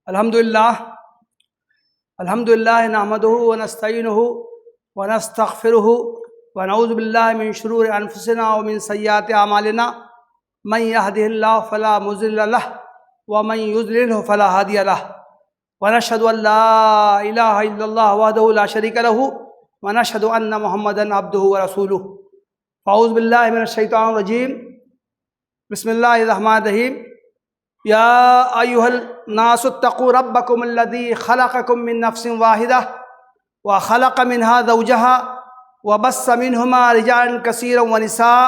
الحمدللہ نحمدہ ونستعینہ ونستغفرہ ونعوذ باللہ من شرور انفسنا ومن سیئات اعمالنا من یہدہ اللہ فلا مضل لہ ومن یضللہ فلا ہادی لہ ونشہد ان لا الہ الا اللہ وحدہ لا شریک لہ ونشہد ان محمدا عبدہ ورسولہ۔ اعوذ باللہ من الشیطان الرجیم، بسم اللہ الرحمن الرحیم۔ یا ایھا الناس اتقوا ربکم الذی خلقکم من نفس واحدہ وخلق منها زوجها وبث منہما رجالا کثیرا ونساء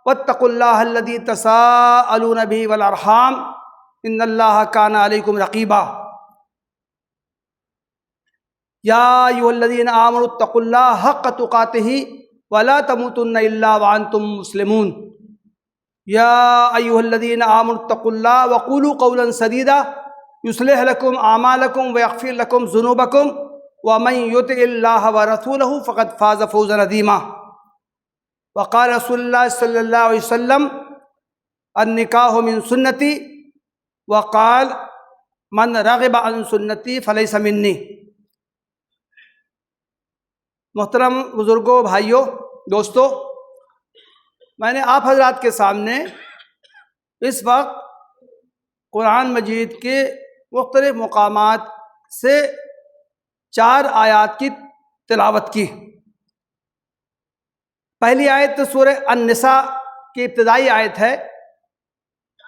واتقوا اللہ الذی تساءلون به والارحام ان اللہ کان علیکم رقیبا۔ یا ایھا الذین آمنوا اتقوا اللہ حق تقاتہ ولا تموتن الا وانتم مسلمون۔ یا ایھا الذین آمنوا اتقوا اللہ وقولوا قولا سدیدا یصلح لکم اعمالکم ویغفر لکم ذنوبکم ومن یطع اللہ ورسولہ فقد فاز فوزا عظیما۔ وقال رسول اللہ صلی اللہ علیہ وسلم النکاح من سنتی وقال من رغب عن سنتی فلیس منی۔ محترم بزرگوں، بھائیوں، دوستو، میں نے آپ حضرات کے سامنے اس وقت قرآن مجید کے مختلف مقامات سے 4 آیات کی تلاوت کی۔ پہلی آیت سورہ النساء کی ابتدائی آیت ہے،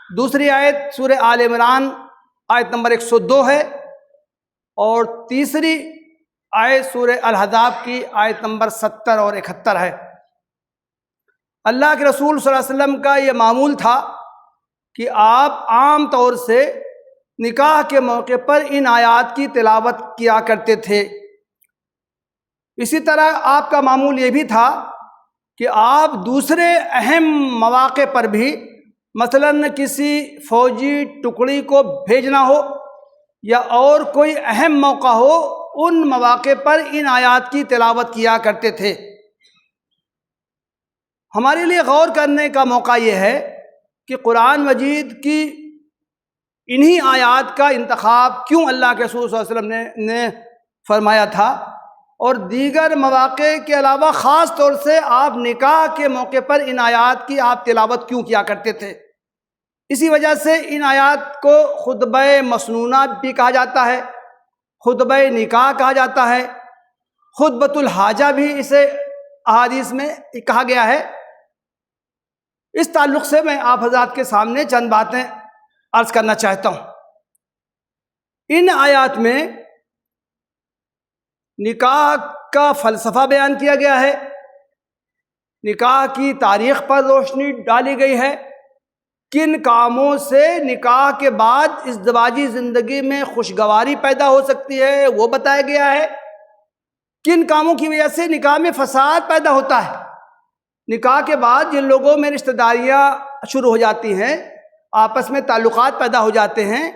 دوسری آیت سورہ آل عمران آیت نمبر 102 ہے، اور تیسری آیت سورہ الاحزاب کی آیت نمبر 70 اور 71 ہے۔ اللہ کے رسول صلی اللہ علیہ وسلم کا یہ معمول تھا کہ آپ عام طور سے نکاح کے موقع پر ان آیات کی تلاوت کیا کرتے تھے۔ اسی طرح آپ کا معمول یہ بھی تھا کہ آپ دوسرے اہم مواقع پر بھی، مثلاً کسی فوجی ٹکڑی کو بھیجنا ہو یا اور کوئی اہم موقع ہو، ان مواقع پر ان آیات کی تلاوت کیا کرتے تھے۔ ہمارے لیے غور کرنے کا موقع یہ ہے کہ قرآن مجید کی انہی آیات کا انتخاب کیوں اللہ کے رسول صلی اللہ علیہ وسلم نے فرمایا تھا، اور دیگر مواقع کے علاوہ خاص طور سے آپ نکاح کے موقع پر ان آیات کی آپ تلاوت کیوں کیا کرتے تھے۔ اسی وجہ سے ان آیات کو خطبہ مسنونہ بھی کہا جاتا ہے، خطبہ نکاح کہا جاتا ہے، خطبۃ الحاجہ بھی اسے احادیث میں کہا گیا ہے۔ اس تعلق سے میں آپ حضرات کے سامنے چند باتیں عرض کرنا چاہتا ہوں۔ ان آیات میں نکاح کا فلسفہ بیان کیا گیا ہے، نکاح کی تاریخ پر روشنی ڈالی گئی ہے، کن کاموں سے نکاح کے بعد ازدواجی زندگی میں خوشگواری پیدا ہو سکتی ہے وہ بتایا گیا ہے، کن کاموں کی وجہ سے نکاح میں فساد پیدا ہوتا ہے، نکاح کے بعد جن لوگوں میں رشتہ داریاں شروع ہو جاتی ہیں، آپس میں تعلقات پیدا ہو جاتے ہیں،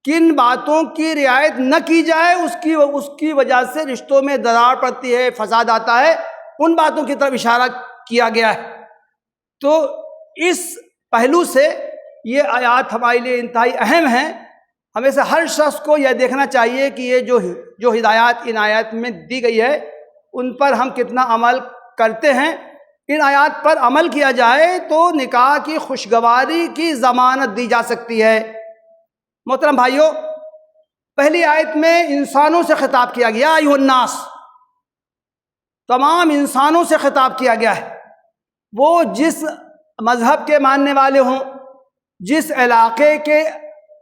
کن باتوں کی رعایت نہ کی جائے اس کی وجہ سے رشتوں میں دراڑ پڑتی ہے، فساد آتا ہے، ان باتوں کی طرف اشارہ کیا گیا ہے۔ تو اس پہلو سے یہ آیات ہمارے لیے انتہائی اہم ہیں۔ ہمیں سے ہر شخص کو یہ دیکھنا چاہیے کہ یہ جو ہدایات ان آیات میں دی گئی ہے ان پر ہم کتنا عمل کرتے ہیں۔ ان آیات پر عمل کیا جائے تو نکاح کی خوشگواری کی ضمانت دی جا سکتی ہے۔ محترم بھائیوں، پہلی آیت میں انسانوں سے خطاب کیا گیا، ایھا الناس، تمام انسانوں سے خطاب کیا گیا ہے، وہ جس مذہب کے ماننے والے ہوں، جس علاقے کے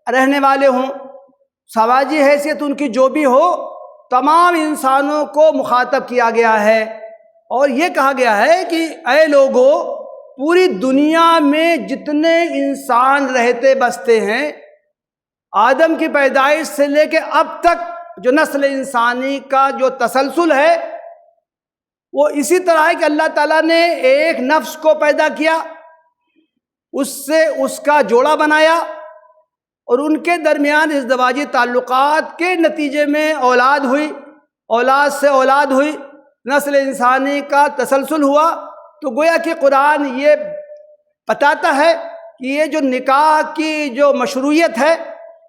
رہنے والے ہوں، سماجی حیثیت ان کی جو بھی ہو، تمام انسانوں کو مخاطب کیا گیا ہے، اور یہ کہا گیا ہے کہ اے لوگو، پوری دنیا میں جتنے انسان رہتے بستے ہیں، آدم کی پیدائش سے لے کے اب تک جو نسل انسانی کا جو تسلسل ہے وہ اسی طرح ہے کہ اللہ تعالیٰ نے ایک نفس کو پیدا کیا، اس سے اس کا جوڑا بنایا، اور ان کے درمیان ازدواجی تعلقات کے نتیجے میں اولاد ہوئی، اولاد سے اولاد ہوئی، نسل انسانی کا تسلسل ہوا۔ تو گویا کہ قرآن یہ بتاتا ہے کہ یہ جو نکاح کی جو مشروعیت ہے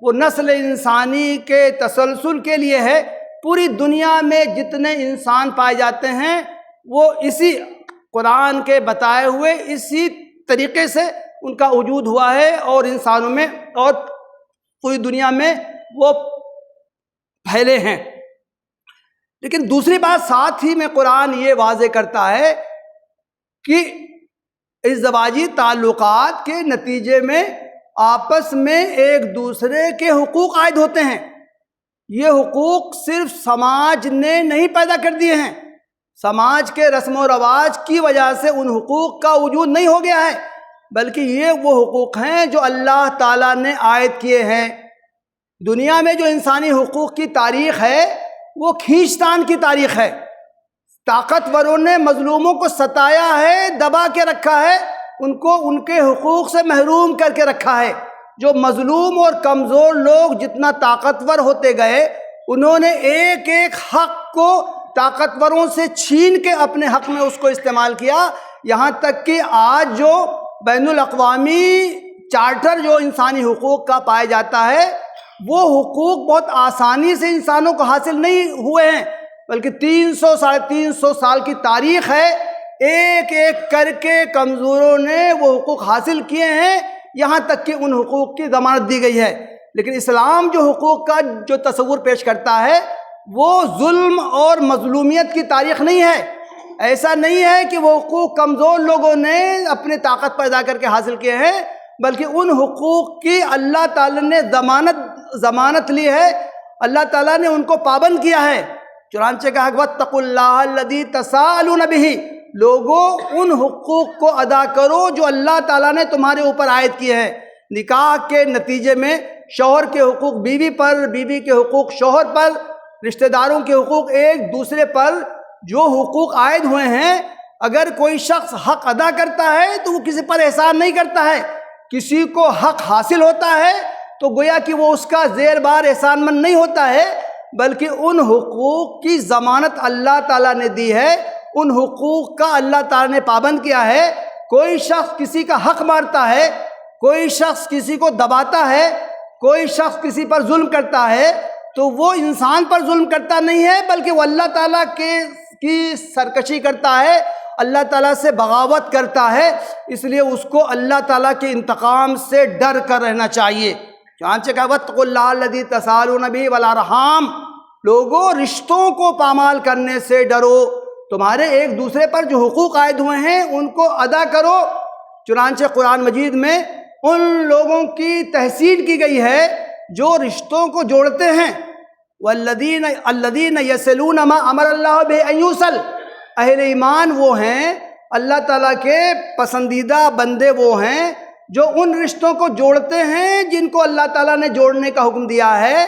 وہ نسل انسانی کے تسلسل کے لیے ہے۔ پوری دنیا میں جتنے انسان پائے جاتے ہیں وہ اسی قرآن کے بتائے ہوئے اسی طریقے سے ان کا وجود ہوا ہے، اور انسانوں میں اور پوری دنیا میں وہ پھیلے ہیں۔ لیکن دوسری بات ساتھ ہی میں قرآن یہ واضح کرتا ہے کہ ازدواجی تعلقات کے نتیجے میں آپس میں ایک دوسرے کے حقوق عائد ہوتے ہیں۔ یہ حقوق صرف سماج نے نہیں پیدا کر دیے ہیں، سماج کے رسم و رواج کی وجہ سے ان حقوق کا وجود نہیں ہو گیا ہے، بلکہ یہ وہ حقوق ہیں جو اللہ تعالیٰ نے عائد کیے ہیں۔ دنیا میں جو انسانی حقوق کی تاریخ ہے وہ کھینچتان کی تاریخ ہے۔ طاقتوروں نے مظلوموں کو ستایا ہے، دبا کے رکھا ہے، ان کو ان کے حقوق سے محروم کر کے رکھا ہے۔ جو مظلوم اور کمزور لوگ جتنا طاقتور ہوتے گئے، انہوں نے ایک ایک حق کو طاقتوروں سے چھین کے اپنے حق میں اس کو استعمال کیا، یہاں تک کہ آج جو بین الاقوامی چارٹر جو انسانی حقوق کا پایا جاتا ہے، وہ حقوق بہت آسانی سے انسانوں کو حاصل نہیں ہوئے ہیں، بلکہ 300-350 سال کی تاریخ ہے، ایک ایک کر کے کمزوروں نے وہ حقوق حاصل کیے ہیں، یہاں تک کہ ان حقوق کی ضمانت دی گئی ہے۔ لیکن اسلام جو حقوق کا جو تصور پیش کرتا ہے وہ ظلم اور مظلومیت کی تاریخ نہیں ہے۔ ایسا نہیں ہے کہ وہ حقوق کمزور لوگوں نے اپنے طاقت پیدا کر کے حاصل کیے ہیں، بلکہ ان حقوق کی اللہ تعالیٰ نے ضمانت لی ہے، اللہ تعالیٰ نے ان کو پابند کیا ہے۔ چنانچہ کہا واتقوا اللہ الذی تساءلون بہ، لوگوں ان حقوق کو ادا کرو جو اللہ تعالیٰ نے تمہارے اوپر عائد کیے ہیں۔ نکاح کے نتیجے میں شوہر کے حقوق بیوی پر، بیوی کے حقوق شوہر پر، رشتہ داروں کے حقوق ایک دوسرے پر جو حقوق عائد ہوئے ہیں، اگر کوئی شخص حق ادا کرتا ہے تو وہ کسی پر احسان نہیں کرتا ہے۔ کسی کو حق حاصل ہوتا ہے تو گویا کہ وہ اس کا زیر بار احسان مند نہیں ہوتا ہے، بلکہ ان حقوق کی ضمانت اللہ تعالیٰ نے دی ہے، ان حقوق کا اللہ تعالیٰ نے پابند کیا ہے۔ کوئی شخص کسی کا حق مارتا ہے، کوئی شخص کسی کو دباتا ہے، کوئی شخص کسی پر ظلم کرتا ہے، تو وہ انسان پر ظلم کرتا نہیں ہے، بلکہ وہ اللہ تعالیٰ کی سرکشی کرتا ہے، اللہ تعالیٰ سے بغاوت کرتا ہے۔ اس لیے اس کو اللہ تعالیٰ کے انتقام سے ڈر کر رہنا چاہیے۔ چنانچہ کہا واتقوا اللہ الذی تساءلون بہ والارحام، لوگوں رشتوں کو پامال کرنے سے ڈرو، تمہارے ایک دوسرے پر جو حقوق عائد ہوئے ہیں ان کو ادا کرو۔ چنانچہ قرآن مجید میں ان لوگوں کی تحسین کی گئی ہے جو رشتوں کو جوڑتے ہیں، الذین یصلون ما امر اللہ بہ ان یوصل، اہل ایمان وہ ہیں، اللہ تعالیٰ کے پسندیدہ بندے وہ ہیں جو ان رشتوں کو جوڑتے ہیں جن کو اللہ تعالیٰ نے جوڑنے کا حکم دیا ہے،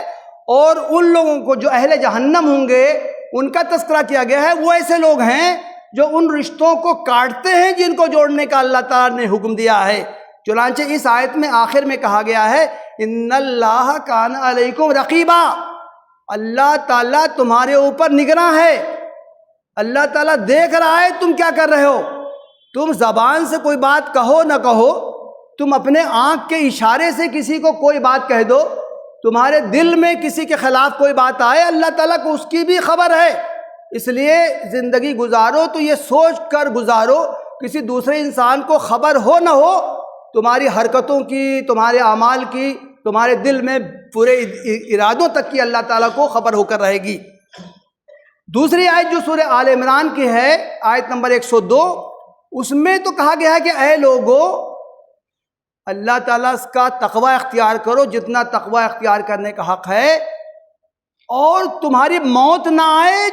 اور ان لوگوں کو جو اہل جہنم ہوں گے ان کا تذکرہ کیا گیا ہے، وہ ایسے لوگ ہیں جو ان رشتوں کو کاٹتے ہیں جن کو جوڑنے کا اللہ تعالیٰ نے حکم دیا ہے۔ چنانچہ اس آیت میں آخر میں کہا گیا ہے ان اللہ کان علیکم رقیبا، اللہ تعالیٰ تمہارے اوپر نگراں ہے، اللہ تعالیٰ دیکھ رہا ہے تم کیا کر رہے ہو۔ تم زبان سے کوئی بات کہو نہ کہو، تم اپنے آنکھ کے اشارے سے کسی کو کوئی بات کہہ دو، تمہارے دل میں کسی کے خلاف کوئی بات آئے، اللہ تعالیٰ کو اس کی بھی خبر ہے۔ اس لیے زندگی گزارو تو یہ سوچ کر گزارو، کسی دوسرے انسان کو خبر ہو نہ ہو، تمہاری حرکتوں کی، تمہارے اعمال کی، تمہارے دل میں پورے ارادوں تک کی اللہ تعالیٰ کو خبر ہو کر رہے گی۔ دوسری آیت جو سورہ آل عمران کی ہے، آیت نمبر 102، اس میں تو کہا گیا ہے کہ اے لوگو اللہ تعالیٰ کا تقوی اختیار کرو جتنا تقوی اختیار کرنے کا حق ہے، اور تمہاری موت نہ آئے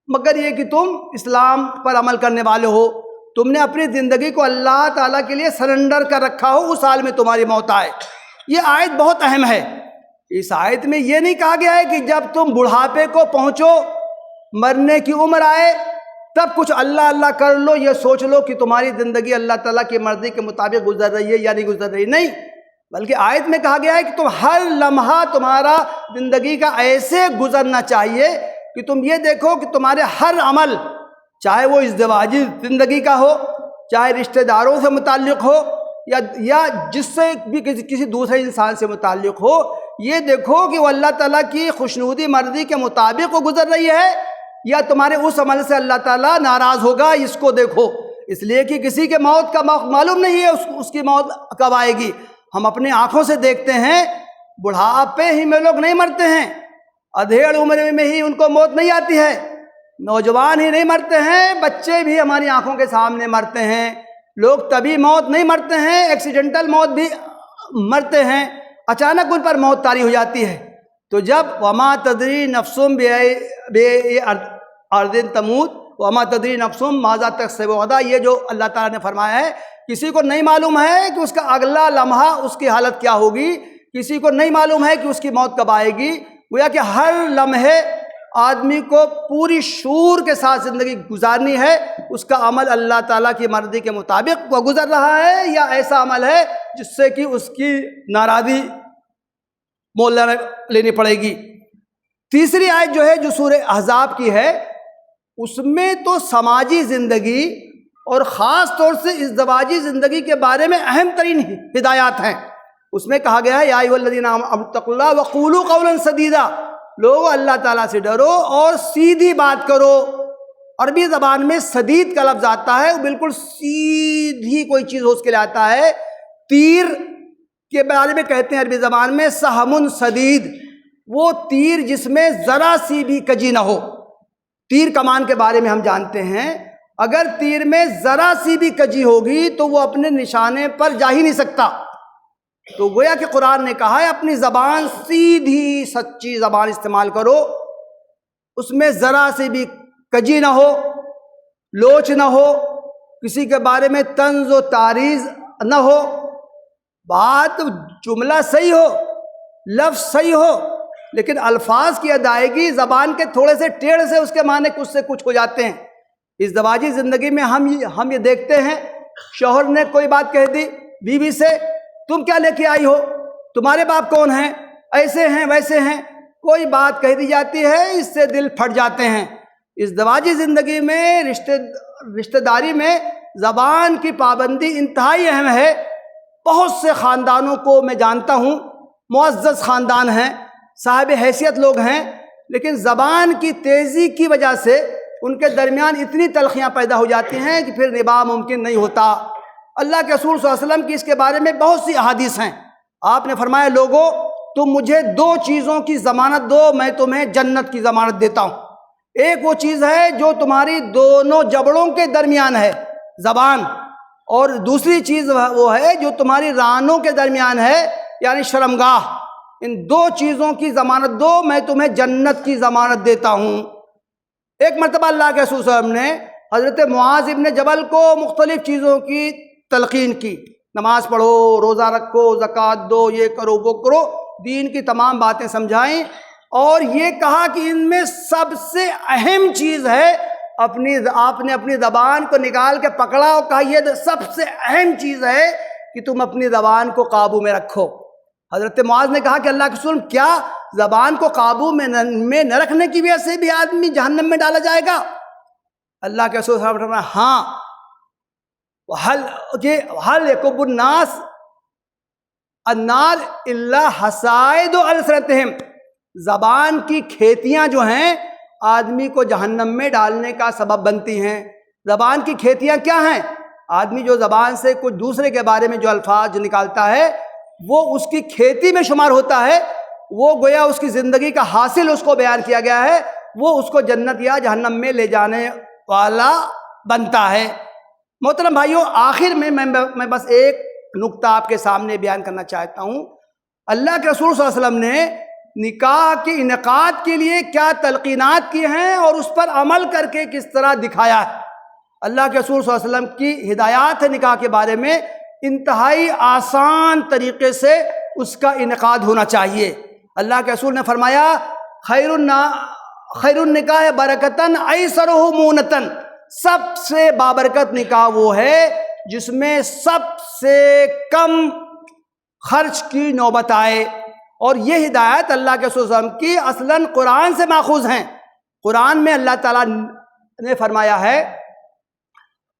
مگر یہ کہ تم اسلام پر عمل کرنے والے ہو، تم نے اپنی زندگی کو اللہ تعالیٰ کے لیے سرنڈر کر رکھا ہو، اس حال میں تمہاری موت آئے۔ یہ آیت بہت اہم ہے۔ اس آیت میں یہ نہیں کہا گیا ہے کہ جب تم بڑھاپے کو پہنچو، مرنے کی عمر آئے، تب کچھ اللہ اللہ کر لو، یہ سوچ لو کہ تمہاری زندگی اللہ تعالیٰ کی مرضی کے مطابق گزر رہی ہے یا نہیں گزر رہی، نہیں، بلکہ آیت میں کہا گیا ہے کہ تم ہر لمحہ تمہارا زندگی کا ایسے گزرنا چاہیے کہ تم یہ دیکھو کہ تمہارے ہر عمل، چاہے وہ ازدواجی زندگی کا ہو، چاہے رشتہ داروں سے متعلق ہو، یا جس سے بھی کسی دوسرے انسان سے متعلق ہو، یہ دیکھو کہ وہ اللہ تعالیٰ کی خوشنودی مرضی کے مطابق وہ گزر رہی ہے یا تمہارے اس عمل سے اللہ تعالیٰ ناراض ہوگا، اس کو دیکھو۔ اس لیے کہ کسی کے موت کا معلوم نہیں ہے اس کی موت کب آئے گی۔ ہم اپنی آنکھوں سے دیکھتے ہیں، بڑھاپے ہی میں لوگ نہیں مرتے ہیں، ادھیڑ عمر میں ہی ان کو موت نہیں آتی ہے، نوجوان ہی نہیں مرتے ہیں، بچے بھی ہماری آنکھوں کے سامنے مرتے ہیں۔ لوگ طبی موت نہیں مرتے ہیں، ایکسیڈنٹل موت بھی مرتے ہیں، اچانک ان پر موت طاری ہو جاتی ہے۔ تو جب وما تدری نفسم بے ارض تموت وما تدری نفسم ماذا تکسب غدا، یہ جو اللہ تعالیٰ نے فرمایا ہے، کسی کو نہیں معلوم ہے کہ اس کا اگلا لمحہ اس کی حالت کیا ہوگی، کسی کو نہیں معلوم ہے کہ اس کی موت کب آئے گی۔ گویا کہ ہر لمحے آدمی کو پوری شعور کے ساتھ زندگی گزارنی ہے، اس کا عمل اللہ تعالیٰ کی مرضی کے مطابق وہ گزر رہا ہے یا ایسا عمل ہے جس سے کہ اس کی ناراضی مول لینی پڑے گی۔ تیسری آیت جو ہے جو سورہ احزاب کی ہے، اس میں تو سماجی زندگی اور خاص طور سے ازدواجی زندگی کے بارے میں اہم ترین ہدایات ہیں۔ اس میں کہا گیا ہے یا ایھا الذین آمنوا اتقوا اللہ وقولوا قولا سدیدا، لوگو اللہ تعالیٰ سے ڈرو اور سیدھی بات کرو۔ عربی زبان میں سدید کا لفظ آتا ہے، وہ بالکل سیدھی کوئی چیز ہو اس کے لیے آتا ہے۔ تیر کے بارے میں کہتے ہیں عربی زبان میں سہم سدید، وہ تیر جس میں ذرا سی بھی کجی نہ ہو۔ تیر کمان کے بارے میں ہم جانتے ہیں، اگر تیر میں ذرا سی بھی کجی ہوگی تو وہ اپنے نشانے پر جا ہی نہیں سکتا۔ تو گویا کہ قرآن نے کہا ہے اپنی زبان سیدھی سچی زبان استعمال کرو، اس میں ذرا سی بھی کجی نہ ہو، لوچ نہ ہو، کسی کے بارے میں طنز و تعریض نہ ہو، بات جملہ صحیح ہو، لفظ صحیح ہو، لیکن الفاظ کی ادائیگی زبان کے تھوڑے سے ٹیڑھ سے اس کے معنی کچھ سے کچھ ہو جاتے ہیں۔ ازدواجی زندگی میں ہم یہ دیکھتے ہیں، شوہر نے کوئی بات کہہ دی بیوی سے، تم کیا لے کے آئی ہو، تمہارے باپ کون ہیں، ایسے ہیں ویسے ہیں، کوئی بات کہہ دی جاتی ہے، اس سے دل پھٹ جاتے ہیں۔ ازدواجی زندگی میں رشتہ داری میں زبان کی پابندی انتہائی اہم ہے۔ بہت سے خاندانوں کو میں جانتا ہوں، معزز خاندان ہیں، صاحب حیثیت لوگ ہیں، لیکن زبان کی تیزی کی وجہ سے ان کے درمیان اتنی تلخیاں پیدا ہو جاتی ہیں کہ پھر نباہ ممکن نہیں ہوتا۔ اللہ کے رسول صلی اللہ علیہ وسلم کی اس کے بارے میں بہت سی احادیث ہیں۔ آپ نے فرمایا لوگو تم مجھے دو چیزوں کی ضمانت دو، میں تمہیں جنت کی ضمانت دیتا ہوں۔ ایک وہ چیز ہے جو تمہاری دونوں جبڑوں کے درمیان ہے، زبان، اور دوسری چیز وہ ہے جو تمہاری رانوں کے درمیان ہے، یعنی شرمگاہ۔ ان دو چیزوں کی ضمانت دو، میں تمہیں جنت کی ضمانت دیتا ہوں۔ ایک مرتبہ اللہ کے رسول صلی اللہ علیہ وسلم نے حضرت معاذ ابن جبل کو مختلف چیزوں کی تلقین کی، نماز پڑھو، روزہ رکھو، زکوٰۃ دو، یہ کرو وہ کرو، دین کی تمام باتیں سمجھائیں، اور یہ کہا کہ ان میں سب سے اہم چیز ہے آپ نے اپنی زبان کو نکال کے پکڑا اور کہا یہ سب سے اہم چیز ہے کہ تم اپنی زبان کو قابو میں رکھو۔ حضرت معاذ نے کہا کہ اللہ کے رسول کیا زبان کو قابو میں نہ رکھنے کی وجہ سے بھی آدمی جہنم میں ڈالا جائے گا؟ اللہ کے رسول صلی اللہ علیہ وسلم ہاں، حل یکب الناس النار الا حصائد السنتہم، زبان کی کھیتیاں جو ہیں آدمی کو جہنم میں ڈالنے کا سبب بنتی ہیں۔ زبان کی کھیتیاں کیا ہیں؟ آدمی جو زبان سے کچھ دوسرے کے بارے میں جو الفاظ نکالتا ہے وہ اس کی کھیتی میں شمار ہوتا ہے، وہ گویا اس کی زندگی کا حاصل اس کو بیان کیا گیا ہے، وہ اس کو جنت یا جہنم میں لے جانے والا بنتا ہے۔ محترم بھائیوں، آخر میں میں بس ایک نقطہ آپ کے سامنے بیان کرنا چاہتا ہوں۔ اللہ کے رسول صلی اللہ علیہ وسلم نے نکاح کے انعقاد کے لیے کیا تلقینات کی ہیں اور اس پر عمل کر کے کس طرح دکھایا ہے۔ اللہ کے رسول صلی اللہ علیہ وسلم کی ہدایات ہے نکاح کے بارے میں، انتہائی آسان طریقے سے اس کا انعقاد ہونا چاہیے۔ اللہ کے رسول نے فرمایا خیر النکاح برکتاً ایسرہ مونتاً، سب سے بابرکت نکاح وہ ہے جس میں سب سے کم خرچ کی نوبت آئے۔ اور یہ ہدایت اللہ کے رسول صلی اللہ علیہ وسلم کی اصلاً قرآن سے ماخوذ ہیں۔ قرآن میں اللہ تعالیٰ نے فرمایا ہے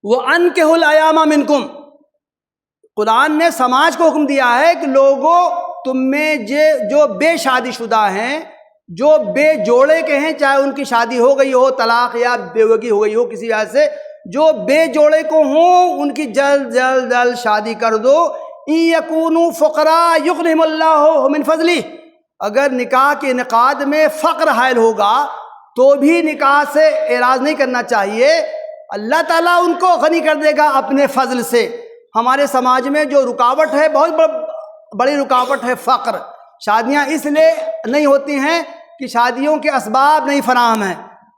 وَأَنكِحُوا الْأَيَامَ مِنكُمْ، قرآن نے سماج کو حکم دیا ہے کہ لوگوں تم میں جو بے شادی شدہ ہیں، جو بے جوڑے کے ہیں، چاہے ان کی شادی ہو گئی ہو، طلاق یا بیوگی ہو گئی ہو کسی وجہ سے، جو بے جوڑے کو ہوں ان کی جلد جلد جلد شادی کر دو۔ ان یکونوا فقراء یغنہم اللہ من فضلہ، اگر نکاح کے انعقاد میں فقر حائل ہوگا تو بھی نکاح سے اعراض نہیں کرنا چاہیے، اللہ تعالیٰ ان کو غنی کر دے گا اپنے فضل سے۔ ہمارے سماج میں جو رکاوٹ ہے، بہت بڑی رکاوٹ ہے فقر۔ شادیاں اس لیے نہیں ہوتی ہیں کہ شادیوں کے اسباب نہیں فراہم ہیں،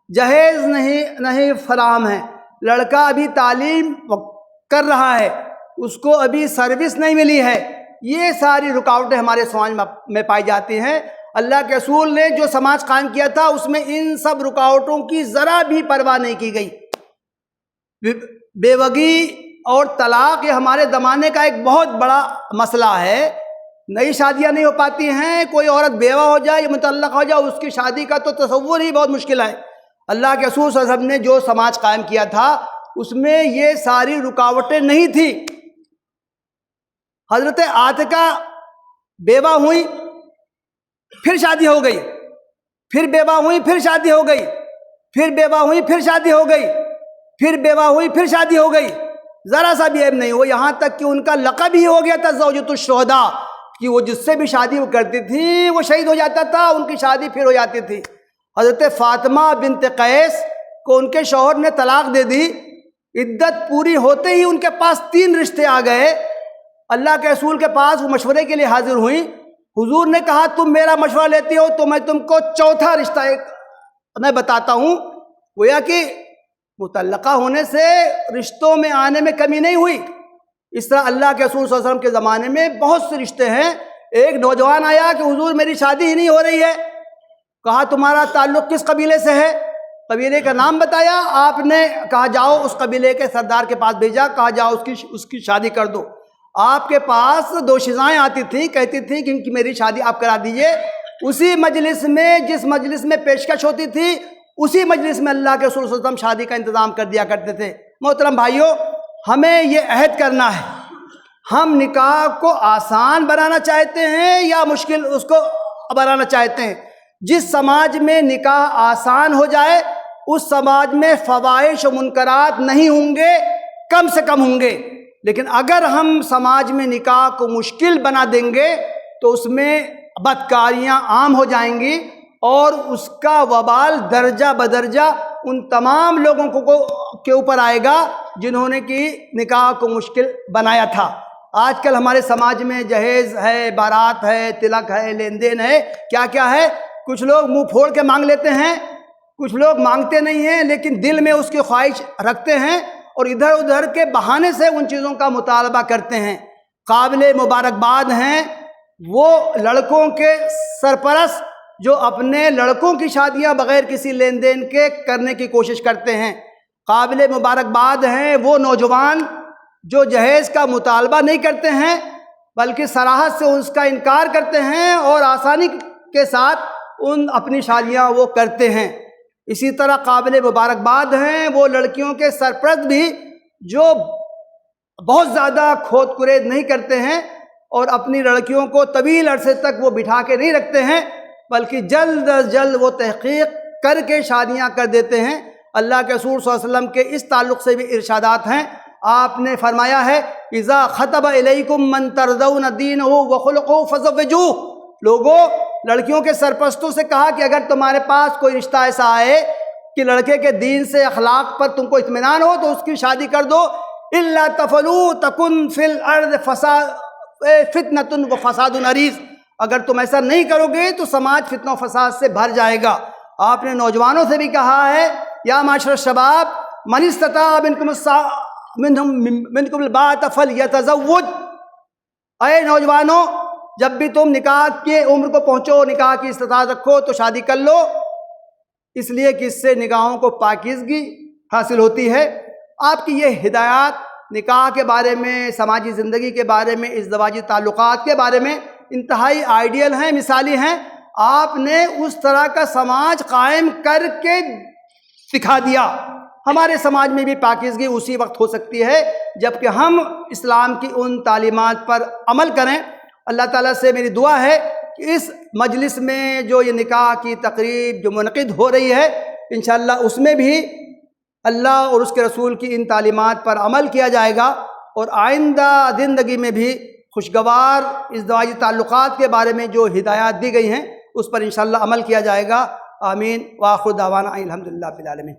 جہیز نہیں فراہم ہے، لڑکا ابھی تعلیم کر رہا ہے، اس کو ابھی سروس نہیں ملی ہے، یہ ساری رکاوٹیں ہمارے سماج میں پائی جاتی ہیں۔ اللہ کے رسول نے جو سماج قائم کیا تھا اس میں ان سب رکاوٹوں کی ذرا بھی پرواہ نہیں کی گئی۔ بیوگی اور طلاق یہ ہمارے زمانے کا ایک بہت بڑا مسئلہ ہے، نئی شادیاں نہیں ہو پاتی ہیں، کوئی عورت بیوہ ہو جائے یا مطلق ہو جائے اس کی شادی کا تو تصور ہی بہت مشکل ہے۔ اللہ کے رسول صلی اللہ علیہ وسلم نے جو سماج قائم کیا تھا اس میں یہ ساری رکاوٹیں نہیں تھی۔ حضرت عاتکہ بیوہ ہوئی، پھر شادی ہو گئی، پھر بیوہ ہوئی، پھر شادی ہو گئی، پھر بیوہ ہوئی، پھر شادی ہو گئی، پھر بیوہ ہوئی، پھر شادی ہو گئی، ذرا سا بھی عیب نہیں ہوا، یہاں تک کہ ان کا لقب ہی ہو گیا تھا زوجۃ الشہداء، کہ وہ جس سے بھی شادی وہ کرتی تھی وہ شہید ہو جاتا تھا، ان کی شادی پھر ہو جاتی تھی۔ حضرت فاطمہ بنت قیس کو ان کے شوہر نے طلاق دے دی، عدت پوری ہوتے ہی ان کے پاس 3 رشتے آ گئے۔ اللہ کے رسول کے پاس وہ مشورے کے لیے حاضر ہوئیں، حضور نے کہا تم میرا مشورہ لیتی ہو تو میں تم کو 4تھا رشتہ میں بتاتا ہوں۔ گویا کہ مطلقہ ہونے سے رشتوں میں آنے میں کمی نہیں ہوئی۔ اس طرح اللہ کے رسول صلی اللہ علیہ وسلم کے زمانے میں بہت سے رشتے ہیں۔ ایک نوجوان آیا کہ حضور میری شادی ہی نہیں ہو رہی ہے، کہا تمہارا تعلق کس قبیلے سے ہے؟ قبیلے کا نام بتایا، آپ نے کہا جاؤ اس قبیلے کے سردار کے پاس بھیجا، کہا جاؤ اس کی شادی کر دو۔ آپ کے پاس دوشیزائیں آتی تھیں، کہتی تھیں کہ ان کی میری شادی آپ کرا دیجئے۔ اسی مجلس میں، جس مجلس میں پیشکش ہوتی تھی، اسی مجلس میں اللہ کے رسول صلی اللہ علیہ وسلم شادی کا انتظام کر دیا کرتے تھے۔ محترم بھائیوں، ہمیں یہ عہد کرنا ہے، ہم نکاح کو آسان بنانا چاہتے ہیں یا مشکل اس کو بنانا چاہتے ہیں؟ جس سماج میں نکاح آسان ہو جائے اس سماج میں فواحش و منکرات نہیں ہوں گے، کم سے کم ہوں گے۔ لیکن اگر ہم سماج میں نکاح کو مشکل بنا دیں گے تو اس میں بدکاریاں عام ہو جائیں گی اور اس کا وبال درجہ بدرجہ ان تمام لوگوں کے اوپر آئے گا جنہوں نے کہ نکاح کو مشکل بنایا تھا۔ آج کل ہمارے سماج میں جہیز ہے، بارات ہے، تلک ہے، لین دین ہے، کیا کیا ہے۔ کچھ لوگ منہ پھوڑ کے مانگ لیتے ہیں، کچھ لوگ مانگتے نہیں ہیں لیکن دل میں اس کی خواہش رکھتے ہیں اور ادھر ادھر کے بہانے سے ان چیزوں کا مطالبہ کرتے ہیں۔ قابل مبارکباد ہیں وہ لڑکوں کے سرپرست جو اپنے لڑکوں کی شادیاں بغیر کسی لین دین کے کرنے کی کوشش کرتے ہیں۔ قابل مبارکباد ہیں وہ نوجوان جو جہیز کا مطالبہ نہیں کرتے ہیں بلکہ صراحت سے اس کا انکار کرتے ہیں اور آسانی کے ساتھ اپنی شادیاں وہ کرتے ہیں۔ اسی طرح قابل مبارکباد ہیں وہ لڑکیوں کے سرپرست بھی جو بہت زیادہ کھود کرید نہیں کرتے ہیں اور اپنی لڑکیوں کو طویل عرصے تک وہ بٹھا کے نہیں رکھتے ہیں بلکہ جلد از جلد وہ تحقیق کر کے شادیاں کر دیتے ہیں۔ اللہ کے رسول صلی اللہ علیہ وسلم کے اس تعلق سے بھی ارشادات ہیں۔ آپ نے فرمایا ہے اذا خطب الیکم من ترضون دینہ وخلقہ فزوجوہ، لوگوں لڑکیوں کے سرپرستوں سے کہا کہ اگر تمہارے پاس کوئی رشتہ ایسا آئے کہ لڑکے کے دین سے اخلاق پر تم کو اطمینان ہو تو اس کی شادی کر دو۔ الا تفعلوا تکن فی الارض فتنۃ وفساد عریض، اگر تم ایسا نہیں کرو گے تو سماج فتنہ و فساد سے بھر جائے گا۔ آپ نے نوجوانوں سے بھی کہا ہے یا معاشر الشباب من استطاع منکم الباءۃ فلیتزوج، اے نوجوانوں جب بھی تم نکاح کی عمر کو پہنچو، نکاح کی استطاعت رکھو تو شادی کر لو، اس لیے کہ اس سے نگاہوں کو پاکیزگی حاصل ہوتی ہے۔ آپ کی یہ ہدایات نکاح کے بارے میں، سماجی زندگی کے بارے میں، ازدواجی تعلقات کے بارے میں انتہائی آئیڈیل ہیں، مثالی ہیں۔ آپ نے اس طرح کا سماج قائم کر کے دکھا دیا۔ ہمارے سماج میں بھی پاکیزگی اسی وقت ہو سکتی ہے جب کہ ہم اسلام کی ان تعلیمات پر عمل کریں اللہ تعالیٰ سے میری دعا ہے کہ اس مجلس میں جو یہ نکاح کی تقریب جو منعقد ہو رہی ہے انشاءاللہ اس میں بھی اللہ اور اس کے رسول کی ان تعلیمات پر عمل کیا جائے گا، اور آئندہ زندگی میں بھی خوشگوار ازدواجی تعلقات کے بارے میں جو ہدایات دی گئی ہیں اس پر انشاءاللہ عمل کیا جائے گا۔ آمین۔ وآخر دعوانا الحمدللہ رب العالمین۔